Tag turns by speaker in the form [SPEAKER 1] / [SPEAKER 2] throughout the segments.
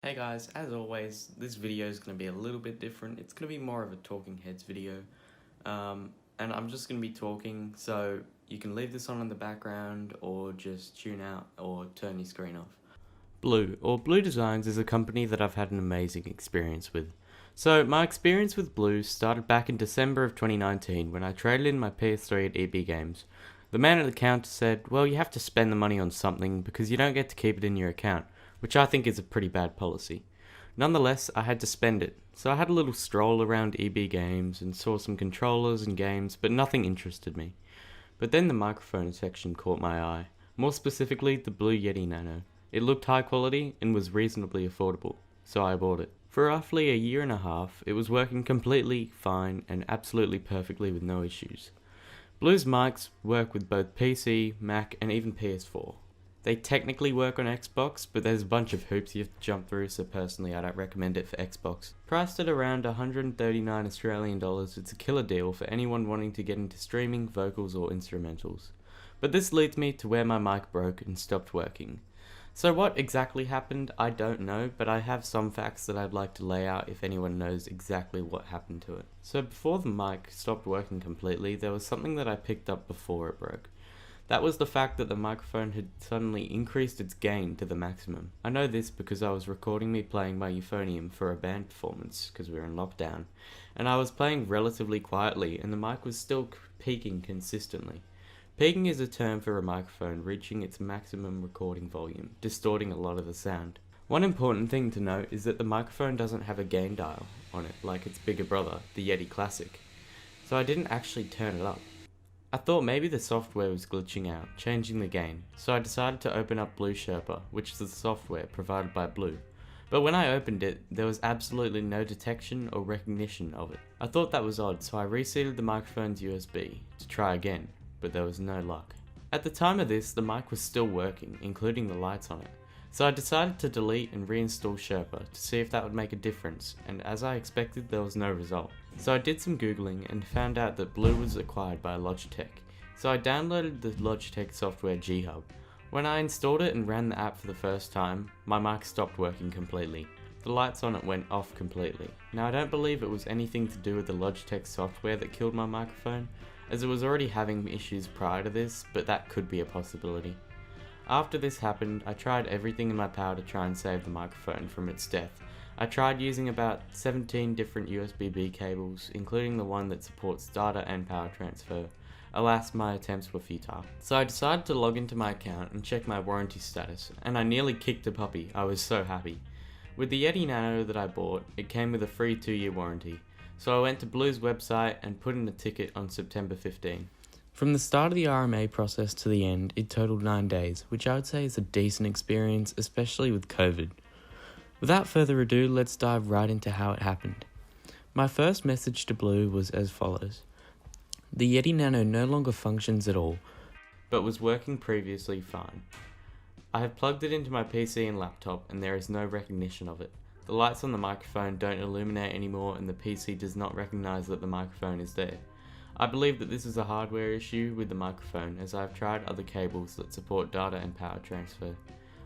[SPEAKER 1] Hey guys, as always, this video is going to be a little bit different. It's going to be more of a talking heads video. And I'm just going to be talking, so you can leave this on in the background or just tune out or turn your screen off. Blue, or Blue Designs, is a company that I've had an amazing experience with. So my experience with Blue started back in December of 2019 when I traded in my PS3 at EB Games. The man at the counter said, well, you have to spend the money on something because you don't get to keep it in your account, which I think is a pretty bad policy. Nonetheless, I had to spend it, so I had a little stroll around EB Games and saw some controllers and games, but nothing interested me. But then the microphone section caught my eye, more specifically the Blue Yeti Nano. It looked high quality and was reasonably affordable, so I bought it. For roughly a year and a half, it was working completely fine and absolutely perfectly with no issues. Blue's mics work with both PC, Mac, and even PS4. They technically work on Xbox, but there's a bunch of hoops you have to jump through, so personally I don't recommend it for Xbox. Priced at around 139 Australian dollars, it's a killer deal for anyone wanting to get into streaming, vocals, or instrumentals. But this leads me to where my mic broke and stopped working. So what exactly happened, I don't know, but I have some facts that I'd like to lay out if anyone knows exactly what happened to it. So before the mic stopped working completely, there was something that I picked up before it broke. That was the fact that the microphone had suddenly increased its gain to the maximum. I know this because I was recording me playing my euphonium for a band performance, because we were in lockdown, and I was playing relatively quietly and the mic was still peaking consistently. Peaking is a term for a microphone reaching its maximum recording volume, distorting a lot of the sound. One important thing to note is that the microphone doesn't have a gain dial on it like its bigger brother, the Yeti Classic, so I didn't actually turn it up. I thought maybe the software was glitching out, changing the gain, so I decided to open up Blue Sherpa, which is the software provided by Blue. But when I opened it, there was absolutely no detection or recognition of it. I thought that was odd, so I reseated the microphone's USB to try again, but there was no luck. At the time of this, the mic was still working, including the lights on it. So I decided to delete and reinstall Sherpa to see if that would make a difference, and as I expected, there was no result. So I did some googling and found out that Blue was acquired by Logitech. So I downloaded the Logitech software G-Hub. When I installed it and ran the app for the first time, my mic stopped working completely. The lights on it went off completely. Now I don't believe it was anything to do with the Logitech software that killed my microphone, as it was already having issues prior to this, but that could be a possibility. After this happened, I tried everything in my power to try and save the microphone from its death. I tried using about 17 different USB-B cables, including the one that supports data and power transfer. Alas, my attempts were futile. So I decided to log into my account and check my warranty status, and I nearly kicked a puppy. I was so happy. With the Yeti Nano that I bought, it came with a free 2-year warranty. So I went to Blue's website and put in a ticket on September 15. From the start of the RMA process to the end, it totaled 9 days, which I would say is a decent experience, especially with COVID. Without further ado, let's dive right into how it happened. My first message to Blue was as follows. The Yeti Nano no longer functions at all, but was working previously fine. I have plugged it into my PC and laptop and there is no recognition of it. The lights on the microphone don't illuminate anymore and the PC does not recognize that the microphone is there. I believe that this is a hardware issue with the microphone, as I have tried other cables that support data and power transfer.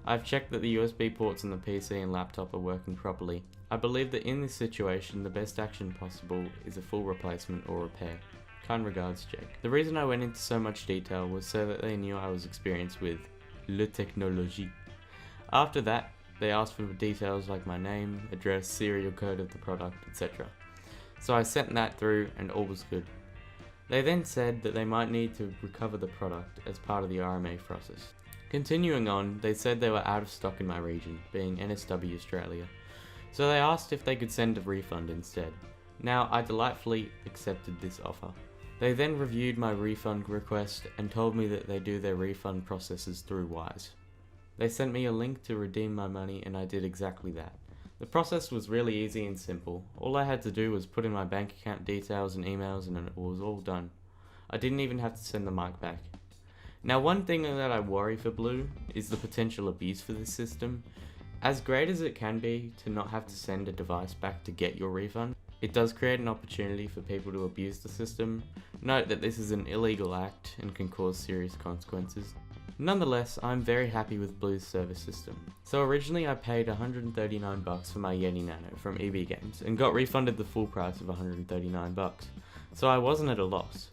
[SPEAKER 1] I have checked that the USB ports on the PC and laptop are working properly. I believe that in this situation the best action possible is a full replacement or repair. Kind regards, Jake. The reason I went into so much detail was so that they knew I was experienced with le technologie. After that, they asked for details like my name, address, serial code of the product, etc. So I sent that through and all was good. They then said that they might need to recover the product as part of the RMA process. Continuing on, they said they were out of stock in my region, being NSW Australia, so they asked if they could send a refund instead. Now, I delightfully accepted this offer. They then reviewed my refund request and told me that they do their refund processes through Wise. They sent me a link to redeem my money and I did exactly that. The process was really easy and simple. All I had to do was put in my bank account details and emails and it was all done. I didn't even have to send the mic back. Now, one thing that I worry for Blue is the potential abuse for this system. As great as it can be to not have to send a device back to get your refund, it does create an opportunity for people to abuse the system. Note that this is an illegal act and can cause serious consequences. Nonetheless, I'm very happy with Blue's service system. So originally I paid $139 for my Yeti Nano from EB Games and got refunded the full price of $139, so I wasn't at a loss.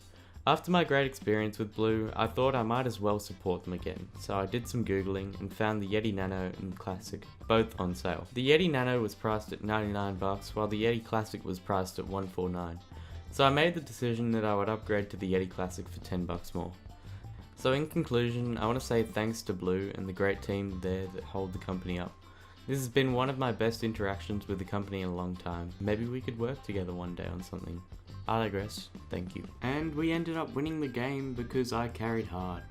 [SPEAKER 1] After my great experience with Blue, I thought I might as well support them again, so I did some googling and found the Yeti Nano and Classic, both on sale. The Yeti Nano was priced at $99 while the Yeti Classic was priced at $149, so I made the decision that I would upgrade to the Yeti Classic for $10 more. So in conclusion, I want to say thanks to Blue and the great team there that hold the company up. This has been one of my best interactions with the company in a long time. Maybe we could work together one day on something. I digress, thank you. And we ended up winning the game because I carried hard.